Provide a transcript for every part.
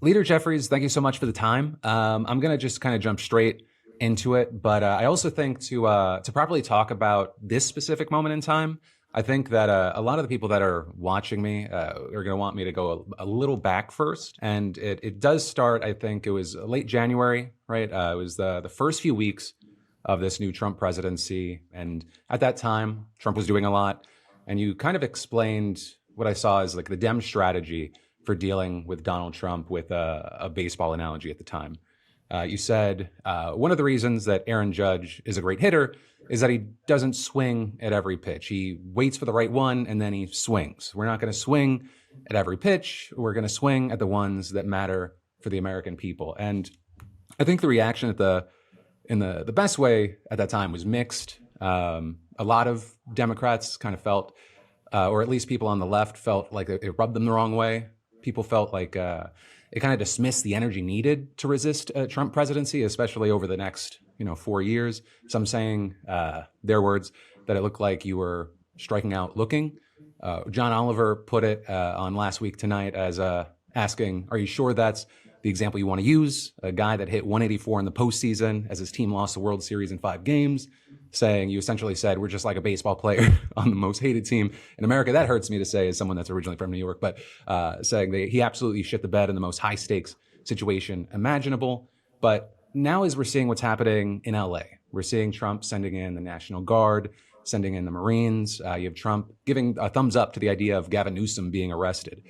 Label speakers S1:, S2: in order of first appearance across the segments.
S1: Leader Jeffries, thank you so much for the time. I'm going to just kind of jump straight into it, but I also think to properly talk about this specific moment in time, I think that a lot of the people that are watching me are going to want me to go a little back first, and it does start. I think it was late January, right? It was the first few weeks of this new Trump presidency, and at that time, Trump was doing a lot, and you kind of explained what I saw as like the Dem strategy for dealing with Donald Trump with a baseball analogy at the time. You said one of the reasons that Aaron Judge is a great hitter is that he doesn't swing at every pitch. He waits for the right one and then he swings. We're not going to swing at every pitch. We're going to swing at the ones that matter for the American people. And I think the reaction in the best way at that time was mixed. A lot of Democrats kind of felt, or at least people on the left felt like it rubbed them the wrong way. People felt like it kind of dismissed the energy needed to resist a Trump presidency, especially over the next 4 years. Some saying, their words, that it looked like you were striking out looking. John Oliver put it on Last Week Tonight as asking, are you sure that's the example you want to use? A guy that hit 184 in the postseason as his team lost the World Series in 5 games, saying, you essentially said, we're just like a baseball player on the most hated team in America. That hurts me to say as someone that's originally from New York, but saying that he absolutely shit the bed in the most high stakes situation imaginable. But now as we're seeing what's happening in LA, we're seeing Trump sending in the National Guard, sending in the Marines. You have Trump giving a thumbs up to the idea of Gavin Newsom being arrested.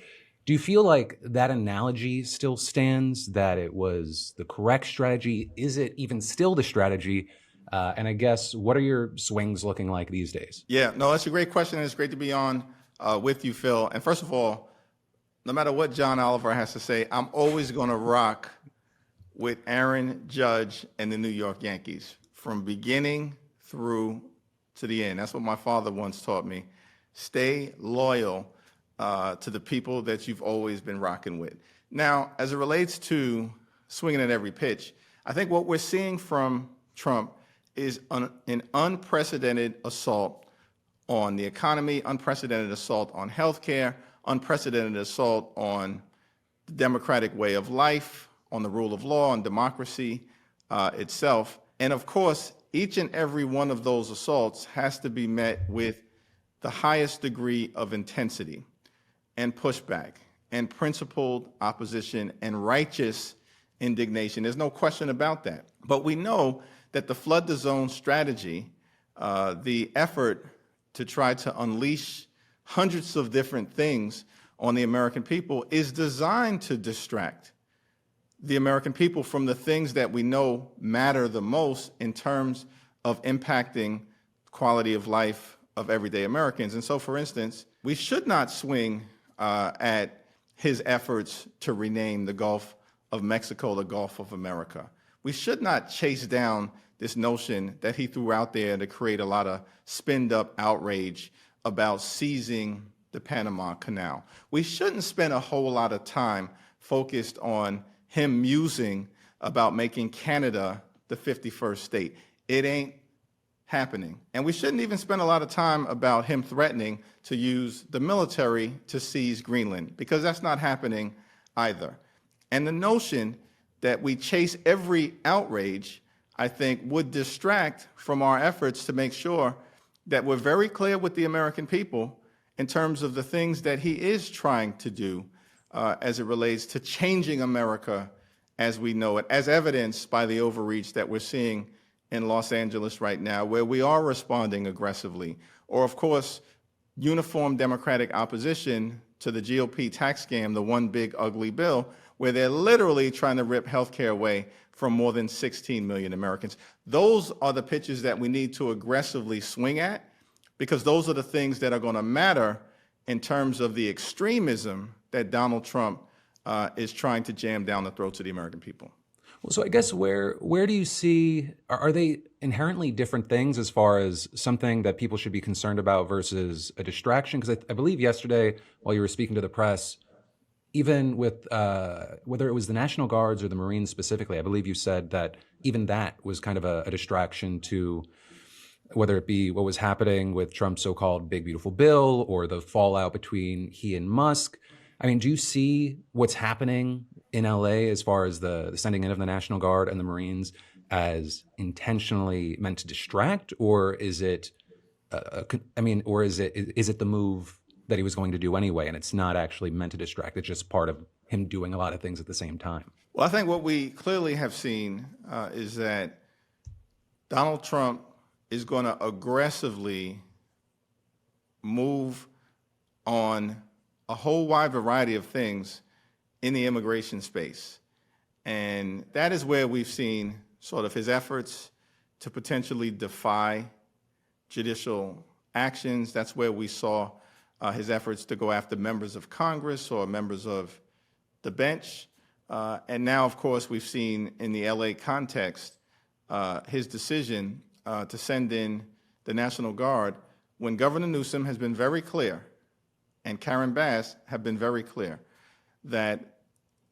S1: Do you feel like that analogy still stands, that it was the correct strategy? Is it even still the strategy? And I guess, what are your swings looking like these days?
S2: Yeah, no, that's a great question. And it's great to be on with you, Phil. And first of all, no matter what John Oliver has to say, I'm always going to rock with Aaron Judge and the New York Yankees from beginning through to the end. That's what my father once taught me. Stay loyal to the people that you've always been rocking with. Now, as it relates to swinging at every pitch, I think what we're seeing from Trump is an unprecedented assault on the economy, unprecedented assault on healthcare, unprecedented assault on the democratic way of life, on the rule of law, on democracy itself. And of course, each and every one of those assaults has to be met with the highest degree of intensity and pushback and principled opposition and righteous indignation. There's no question about that. But we know that the flood the zone strategy, the effort to try to unleash hundreds of different things on the American people, is designed to distract the American people from the things that we know matter the most in terms of impacting quality of life of everyday Americans. And so, for instance, we should not swing at his efforts to rename the Gulf of Mexico the Gulf of America. We should not chase down this notion that he threw out there to create a lot of spinned-up outrage about seizing the Panama Canal. We shouldn't spend a whole lot of time focused on him musing about making Canada the 51st state. It ain't happening. And we shouldn't even spend a lot of time about him threatening to use the military to seize Greenland, because that's not happening either. And the notion that we chase every outrage, I think, would distract from our efforts to make sure that we're very clear with the American people in terms of the things that he is trying to do as it relates to changing America as we know it, as evidenced by the overreach that we're seeing in Los Angeles right now, where we are responding aggressively. Or, of course, uniform Democratic opposition to the GOP tax scam, the one big ugly bill, where they're literally trying to rip health care away from more than 16 million Americans. Those are the pitches that we need to aggressively swing at, because those are the things that are going to matter in terms of the extremism that Donald Trump is trying to jam down the throats of the American people.
S1: Well, so I guess where do you see, are they inherently different things as far as something that people should be concerned about versus a distraction? Because I believe yesterday, while you were speaking to the press, even with whether it was the National Guards or the Marines specifically, I believe you said that even that was kind of a distraction to whether it be what was happening with Trump's so-called big, beautiful bill or the fallout between he and Musk. I mean, do you see what's happening in LA as far as the sending in of the National Guard and the Marines as intentionally meant to distract, or is it, or is it the move that he was going to do anyway, and it's not actually meant to distract? It's just part of him doing a lot of things at the same time.
S2: Well, I think what we clearly have seen is that Donald Trump is going to aggressively move on a whole wide variety of things in the immigration space. And that is where we've seen sort of his efforts to potentially defy judicial actions. That's where we saw his efforts to go after members of Congress or members of the bench. And now, of course, we've seen in the LA context his decision to send in the National Guard when Governor Newsom has been very clear, and Karen Bass have been very clear, that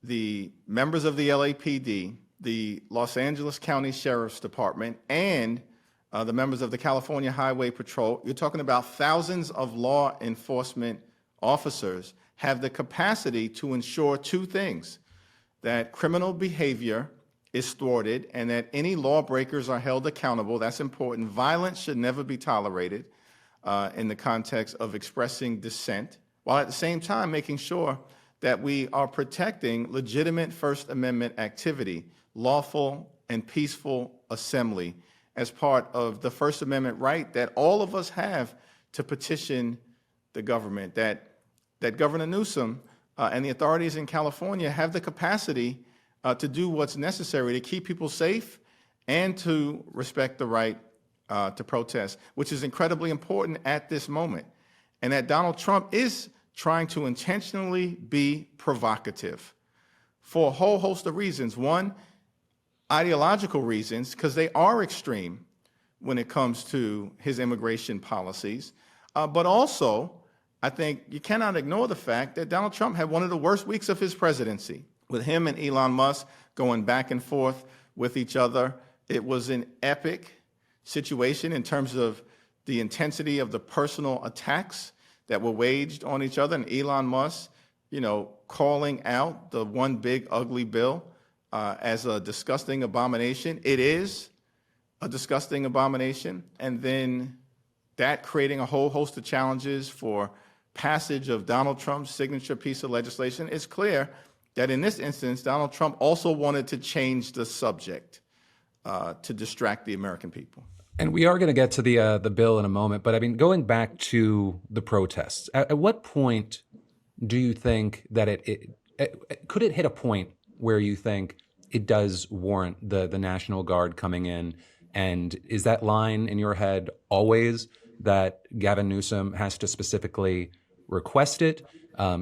S2: the members of the LAPD, the Los Angeles County Sheriff's Department, and the members of the California Highway Patrol, you're talking about thousands of law enforcement officers, have the capacity to ensure two things: that criminal behavior is thwarted and that any lawbreakers are held accountable. That's important. Violence should never be tolerated in the context of expressing dissent, while at the same time making sure that we are protecting legitimate First Amendment activity, lawful and peaceful assembly, as part of the First Amendment right that all of us have to petition the government, that Governor Newsom and the authorities in California have the capacity to do what's necessary to keep people safe and to respect the right to protest, which is incredibly important at this moment. And that Donald Trump is trying to intentionally be provocative for a whole host of reasons. One, ideological reasons, because they are extreme when it comes to his immigration policies. But also, I think you cannot ignore the fact that Donald Trump had one of the worst weeks of his presidency, with him and Elon Musk going back and forth with each other. It was an epic situation in terms of the intensity of the personal attacks that were waged on each other, and Elon Musk, calling out the one big ugly bill as a disgusting abomination. It is a disgusting abomination. And then that creating a whole host of challenges for passage of Donald Trump's signature piece of legislation. It's clear that in this instance, Donald Trump also wanted to change the subject to distract the American people.
S1: And we are going to get to the bill in a moment, but I mean, going back to the protests, at what point do you think that could it hit a point where you think it does warrant the National Guard coming in? And is that line in your head always that Gavin Newsom has to specifically request it?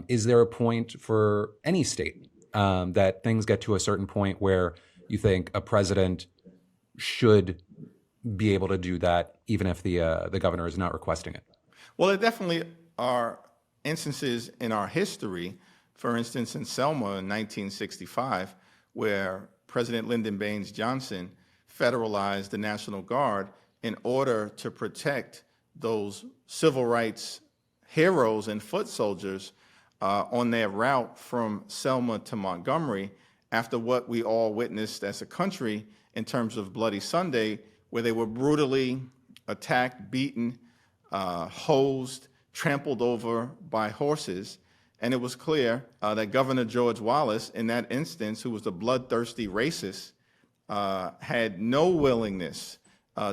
S1: Is there a point for any state that things get to a certain point where you think a president should be able to do that, even if the governor is not requesting it?
S2: Well, there definitely are instances in our history, for instance, in Selma in 1965, where President Lyndon Baines Johnson federalized the National Guard in order to protect those civil rights heroes and foot soldiers on their route from Selma to Montgomery after what we all witnessed as a country in terms of Bloody Sunday, where they were brutally attacked, beaten, hosed, trampled over by horses. And it was clear that Governor George Wallace, in that instance, who was a bloodthirsty racist, had no willingness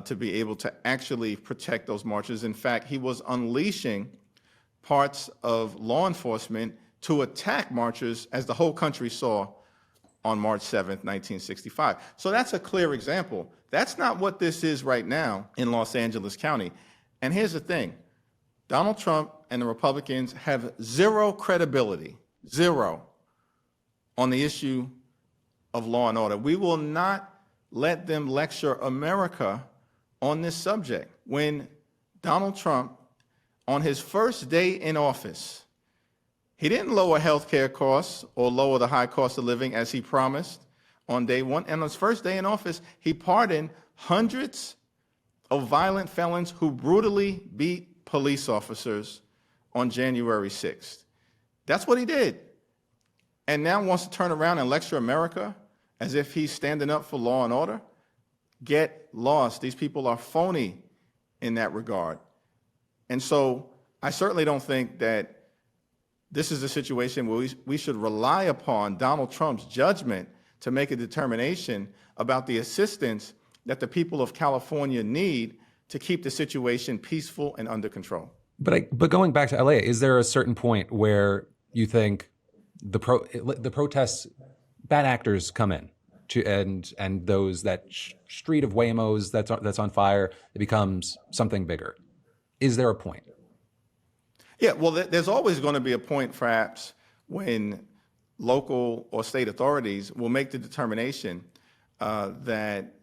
S2: to be able to actually protect those marchers. In fact, he was unleashing parts of law enforcement to attack marchers, as the whole country saw on March 7th, 1965. So that's a clear example. That's not what this is right now in Los Angeles County. And here's the thing. Donald Trump and the Republicans have zero credibility, zero, on the issue of law and order. We will not let them lecture America on this subject. When Donald Trump, on his first day in office, he didn't lower health care costs or lower the high cost of living as he promised on day one. And on his first day in office, he pardoned hundreds of violent felons who brutally beat police officers on January 6th. That's what he did. and now wants to turn around and lecture America as if he's standing up for law and order. Get lost. These people are phony in that regard. And so I certainly don't think that this is a situation where we should rely upon Donald Trump's judgment to make a determination about the assistance that the people of California need to keep the situation peaceful and under control.
S1: But going back to LA, is there a certain point where you think the protests, bad actors come in and those that street of Waymos that's on fire, it becomes something bigger? Is there a point?
S2: Yeah, well, there's always going to be a point, perhaps, when local or state authorities will make the determination that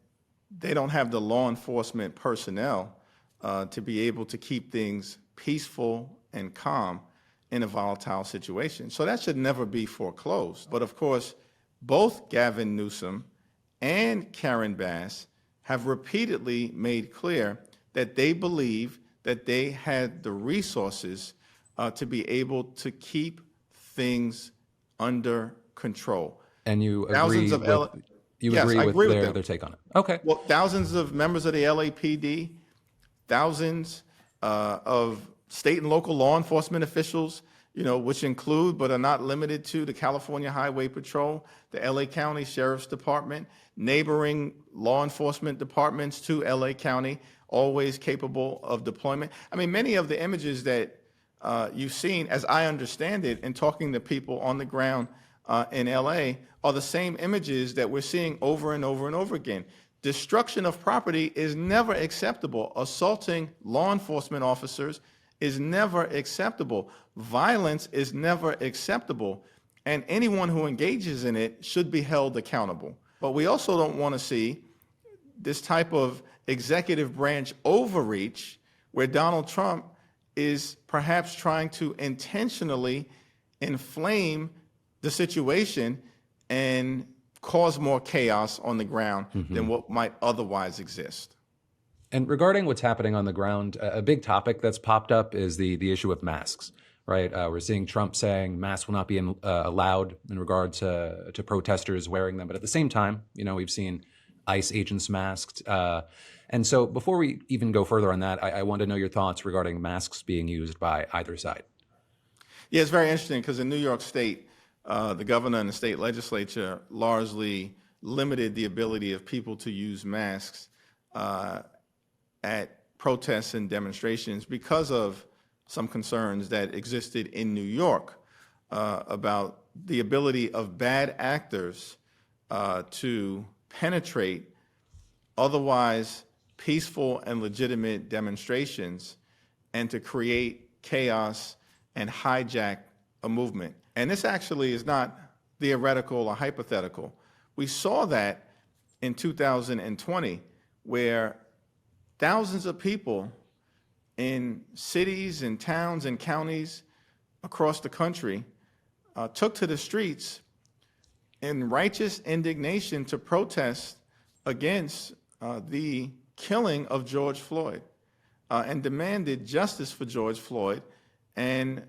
S2: they don't have the law enforcement personnel to be able to keep things peaceful and calm in a volatile situation. So that should never be foreclosed. But of course, both Gavin Newsom and Karen Bass have repeatedly made clear that they believe that they had the resources to be able to keep things under control.
S1: And you
S2: Thousands
S1: agree
S2: of
S1: with their take on it? Okay.
S2: Well, thousands of members of the LAPD, thousands of state and local law enforcement officials, which include but are not limited to the California Highway Patrol, the LA County Sheriff's Department, neighboring law enforcement departments to LA County, always capable of deployment. I mean, many of the images that you've seen, as I understand it, in talking to people on the ground in LA, are the same images that we're seeing over and over and over again. Destruction of property is never acceptable. Assaulting law enforcement officers is never acceptable. Violence is never acceptable. And anyone who engages in it should be held accountable. But we also don't want to see this type of executive branch overreach where Donald Trump is perhaps trying to intentionally inflame the situation and cause more chaos on the ground than what might otherwise exist.
S1: And regarding what's happening on the ground, a big topic that's popped up is the issue of masks, right? We're seeing Trump saying masks will not be allowed in regard to protesters wearing them. But at the same time, we've seen ICE agents masked. And so before we even go further on that, I want to know your thoughts regarding masks being used by either side.
S2: Yeah, it's very interesting because in New York State, the governor and the state legislature largely limited the ability of people to use masks at protests and demonstrations because of some concerns that existed in New York about the ability of bad actors to penetrate otherwise peaceful and legitimate demonstrations and to create chaos and hijack a movement. And this actually is not theoretical or hypothetical. We saw that in 2020, where thousands of people in cities and towns and counties across the country took to the streets in righteous indignation to protest against the killing of George Floyd and demanded justice for George Floyd and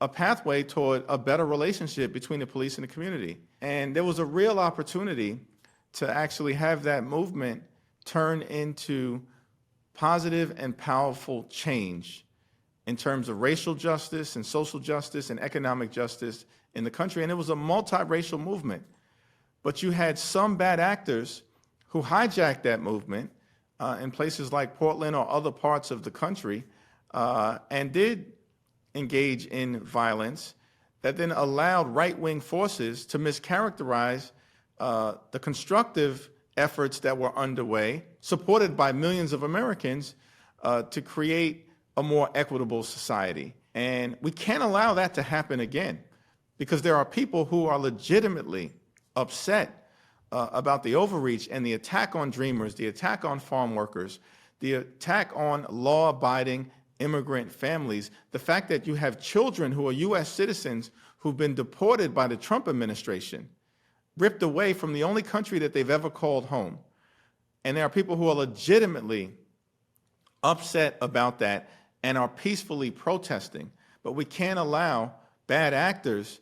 S2: a pathway toward a better relationship between the police and the community. And there was a real opportunity to actually have that movement turn into positive and powerful change in terms of racial justice and social justice and economic justice in the country. And it was a multiracial movement. But you had some bad actors who hijacked that movement in places like Portland or other parts of the country and did engage in violence that then allowed right-wing forces to mischaracterize the constructive efforts that were underway, supported by millions of Americans, to create a more equitable society. And we can't allow that to happen again, because there are people who are legitimately upset about the overreach and the attack on dreamers, the attack on farm workers, the attack on law-abiding immigrant families, the fact that you have children who are U.S. citizens who've been deported by the Trump administration, ripped away from the only country that they've ever called home. And there are people who are legitimately upset about that and are peacefully protesting. But we can't allow bad actors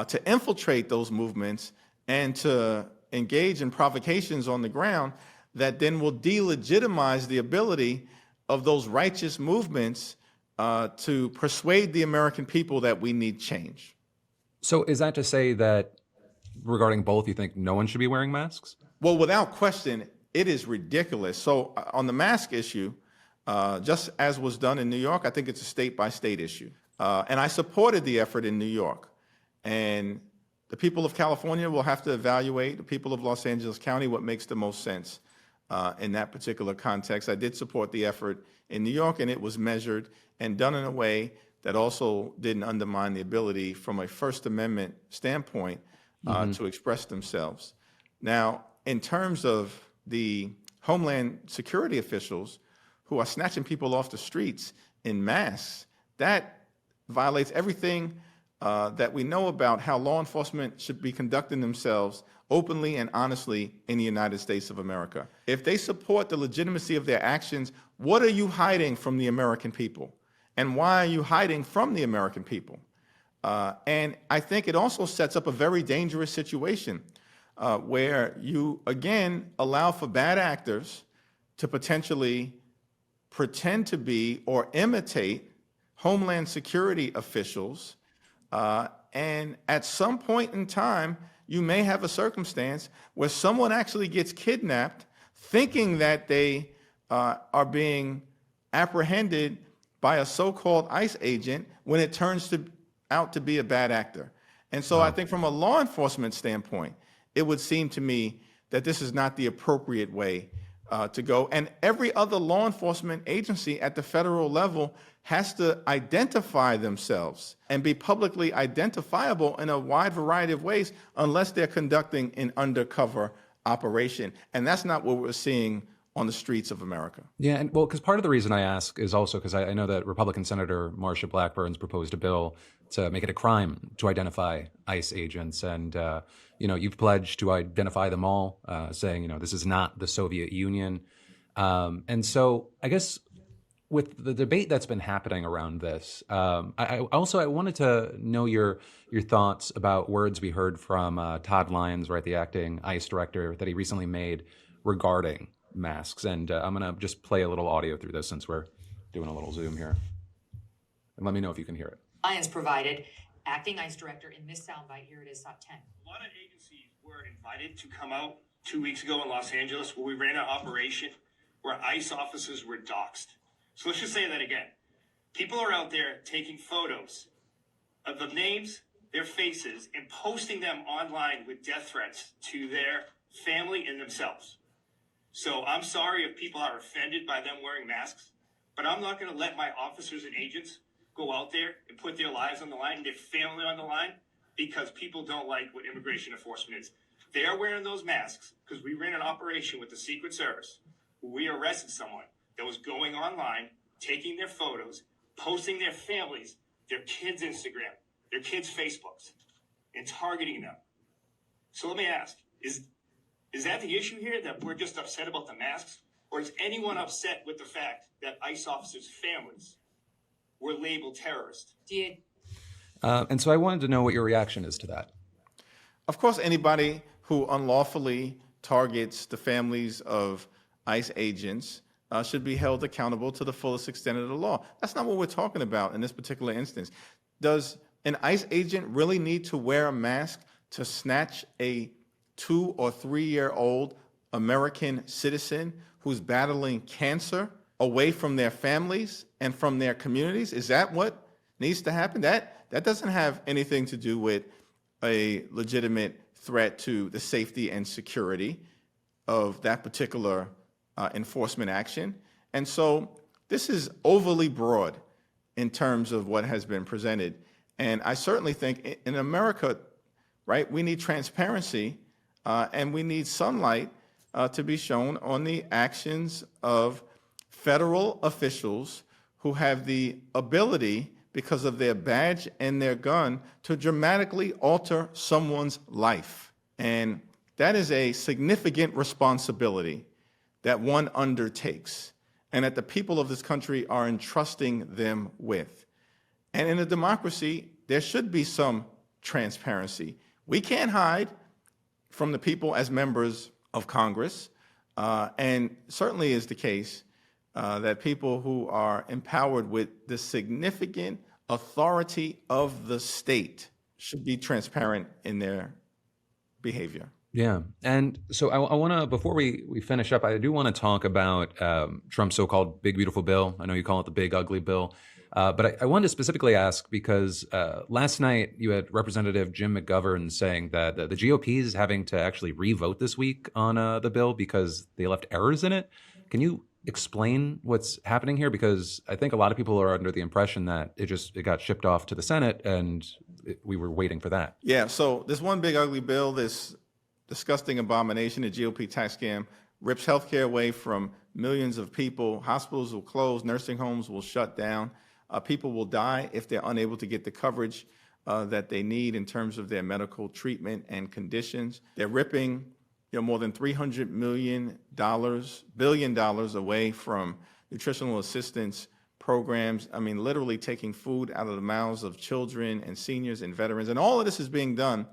S2: to infiltrate those movements and to engage in provocations on the ground that then will delegitimize the ability of those righteous movements to persuade the American people that we need change.
S1: So is that to say that regarding both, you think no one should be wearing masks?
S2: Well, without question, it is ridiculous. So on the mask issue, just as was done in New York, I think it's a state-by-state issue. And I supported the effort in New York. And the people of California will have to evaluate, the people of Los Angeles County, what makes the most sense in that particular context. I did support the effort in New York, and it was measured and done in a way that also didn't undermine the ability from a First Amendment standpoint to express themselves. Now, in terms of the Homeland Security officials who are snatching people off the streets in mass, that violates everything that we know about how law enforcement should be conducting themselves openly and honestly in the United States of America. If they support the legitimacy of their actions, what are you hiding from the American people? And why are you hiding from the American people? And I think it also sets up a very dangerous situation where you, again, allow for bad actors to potentially pretend to be or imitate Homeland Security officials. And at some point in time, you may have a circumstance where someone actually gets kidnapped thinking that they are being apprehended by a so-called ICE agent when it turns out to be a bad actor. And so I think from a law enforcement standpoint, it would seem to me that this is not the appropriate way to go. And every other law enforcement agency at the federal level has to identify themselves and be publicly identifiable in a wide variety of ways unless they're conducting an undercover operation. And that's not what we're seeing on the streets of America.
S1: Yeah, and well, because part of the reason I ask is also because I know that Republican Senator Marsha Blackburn's proposed a bill to make it a crime to identify ICE agents. And, you've pledged to identify them all, saying, this is not the Soviet Union. And so I guess with the debate that's been happening around this, I wanted to know your thoughts about words we heard from Todd Lyons, right, the acting ICE director, that he recently made regarding masks. And I'm going to just play a little audio through this since we're doing a little Zoom here. And let me know if you can hear it.
S3: Lyons provided, acting ICE director in this soundbite. Here it is, top 10.
S4: A lot of agencies were invited to come out 2 weeks ago in Los Angeles where we ran an operation where ICE officers were doxxed. So let's just say that again. People are out there taking photos of the names, their faces, and posting them online with death threats to their family and themselves. So I'm sorry if people are offended by them wearing masks, but I'm not going to let my officers and agents go out there and put their lives on the line and their family on the line because people don't like what immigration enforcement is. They are wearing those masks because we ran an operation with the Secret Service where we arrested someone that was going online, taking their photos, posting their families, their kids' Instagram, their kids' Facebooks, and targeting them. So let me ask, is that the issue here, that we're just upset about the masks? Or is anyone upset with the fact that ICE officers' families were labeled terrorists?
S1: And so I wanted to know what your reaction is to that.
S2: Of course, anybody who unlawfully targets the families of ICE agents should be held accountable to the fullest extent of the law. That's not what we're talking about in this particular instance. Does an ICE agent really need to wear a mask to snatch a 2 or 3 year old American citizen who's battling cancer away from their families and from their communities? Is that what needs to happen? That doesn't have anything to do with a legitimate threat to the safety and security of that particular enforcement action. And so this is overly broad in terms of what has been presented. And I certainly think in America, right, we need transparency and we need sunlight to be shown on the actions of federal officials who have the ability, because of their badge and their gun, to dramatically alter someone's life. And that is a significant responsibility that one undertakes and that the people of this country are entrusting them with. And in a democracy, there should be some transparency. We can't hide from the people as members of Congress, and certainly is the case that people who are empowered with the significant authority of the state should be transparent in their behavior.
S1: Yeah. And so I want to, before we finish up, I do want to talk about Trump's so-called big, beautiful bill. I know you call it the big, ugly bill. But I wanted to specifically ask because last night you had Representative Jim McGovern saying that the GOP is having to actually re-vote this week on the bill because they left errors in it. Can you explain what's happening here? Because I think a lot of people are under the impression that it got shipped off to the Senate and we were waiting for that.
S2: Yeah, so this one big, ugly bill, this disgusting abomination, the GOP tax scam, rips healthcare away from millions of people. Hospitals will close, nursing homes will shut down. People will die if they're unable to get the coverage that they need in terms of their medical treatment and conditions. They're ripping more than $300 billion away from nutritional assistance programs. I mean, literally taking food out of the mouths of children and seniors and veterans. And all of this is being done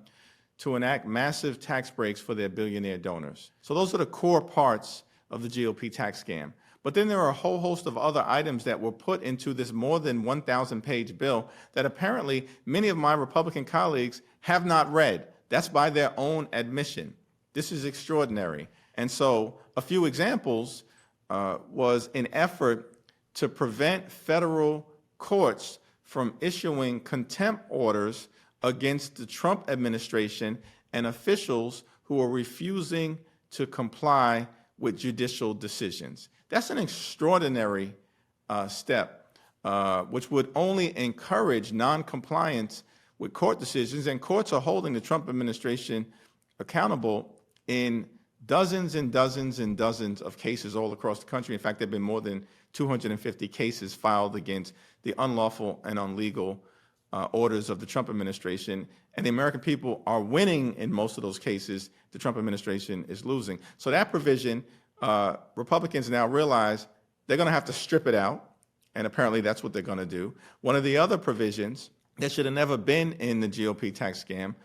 S2: to enact massive tax breaks for their billionaire donors. So those are the core parts of the GOP tax scam. But then there are a whole host of other items that were put into this more than 1,000-page bill that apparently many of my Republican colleagues have not read. That's by their own admission. This is extraordinary. And so a few examples was an effort to prevent federal courts from issuing contempt orders against the Trump administration and officials who are refusing to comply with judicial decisions. That's an extraordinary step, which would only encourage noncompliance with court decisions, and courts are holding the Trump administration accountable in dozens and dozens and dozens of cases all across the country. In fact, there have been more than 250 cases filed against the unlawful and unlegal orders of the Trump administration, and the American people are winning in most of those cases. The Trump administration is losing. So that provision, Republicans now realize they're going to have to strip it out, and apparently that's what they're going to do. One of the other provisions that should have never been in the GOP tax scam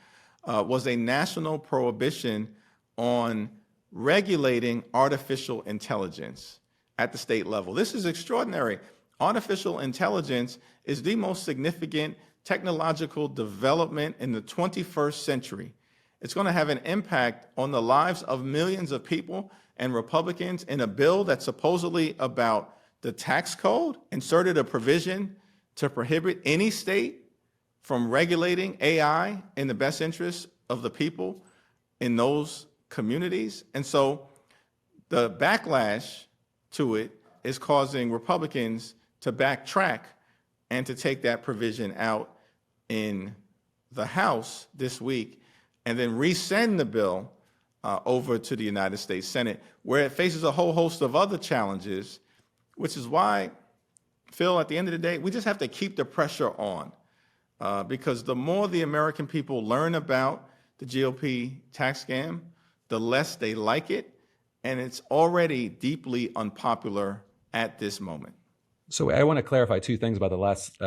S2: was a national prohibition on regulating artificial intelligence at the state level. This is extraordinary. Artificial intelligence is the most significant technological development in the 21st century. It's going to have an impact on the lives of millions of people, and Republicans, in a bill that's supposedly about the tax code, inserted a provision to prohibit any state from regulating AI in the best interest of the people in those communities. And so the backlash to it is causing Republicans to backtrack and to take that provision out in the House this week and then resend the bill over to the United States Senate, where it faces a whole host of other challenges, which is why, Phil, at the end of the day, we just have to keep the pressure on because the more the American people learn about the GOP tax scam, the less they like it, and it's already deeply unpopular at this moment.
S1: So I want to clarify two things about the last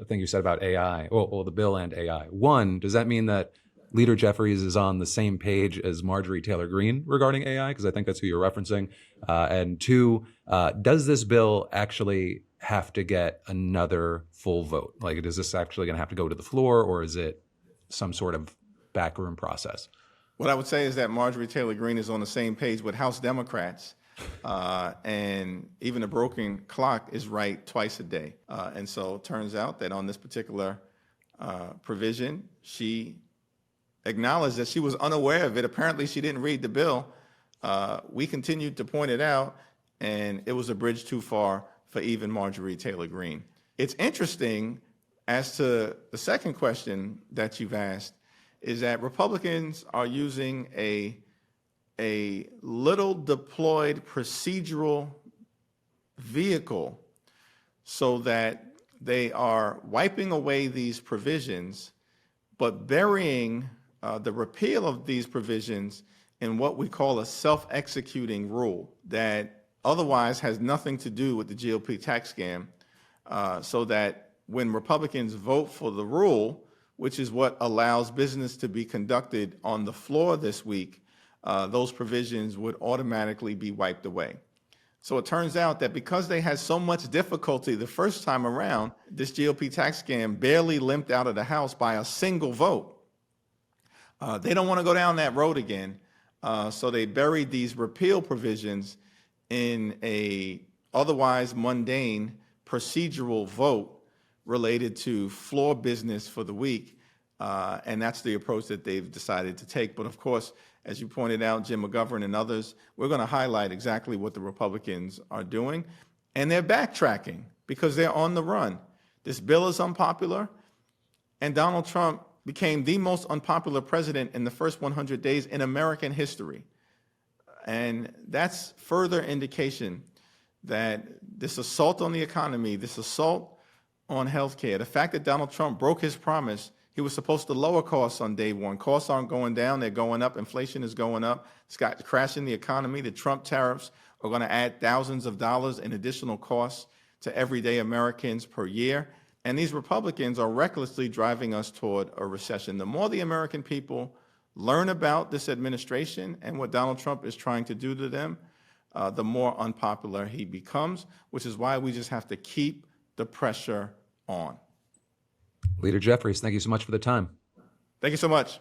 S1: thing you said about AI, or the bill and AI. One, does that mean that Leader Jeffries is on the same page as Marjorie Taylor Greene regarding AI? Because I think that's who you're referencing. And two, does this bill actually have to get another full vote? Like, is this actually going to have to go to the floor, or is it some sort of backroom process?
S2: What I would say is that Marjorie Taylor Greene is on the same page with House Democrats, and even a broken clock is right twice a day. And so it turns out that on this particular provision, she acknowledged that she was unaware of it. Apparently, she didn't read the bill. We continued to point it out, and it was a bridge too far for even Marjorie Taylor Greene. It's interesting, as to the second question that you've asked, is that Republicans are using a little deployed procedural vehicle so that they are wiping away these provisions, but burying the repeal of these provisions in what we call a self-executing rule that otherwise has nothing to do with the GOP tax scam, so that when Republicans vote for the rule, which is what allows business to be conducted on the floor this week, those provisions would automatically be wiped away. So it turns out that because they had so much difficulty the first time around, this GOP tax scam barely limped out of the House by a single vote. They don't want to go down that road again, so they buried these repeal provisions in a otherwise mundane procedural vote related to floor business for the week, and that's the approach that they've decided to take. But of course, as you pointed out, Jim McGovern and others, we're going to highlight exactly what the Republicans are doing, and they're backtracking because they're on the run. This bill is unpopular, and Donald Trump became the most unpopular president in the first 100 days in American history. And that's further indication that this assault on the economy, this assault on healthcare, the fact that Donald Trump broke his promise, he was supposed to lower costs on day one. Costs aren't going down, they're going up. Inflation is going up. It's got crashing the economy. The Trump tariffs are going to add thousands of dollars in additional costs to everyday Americans per year. And these Republicans are recklessly driving us toward a recession. The more the American people learn about this administration and what Donald Trump is trying to do to them, the more unpopular he becomes, which is why we just have to keep the pressure on.
S1: Leader Jeffries, thank you so much for the time.
S2: Thank you so much.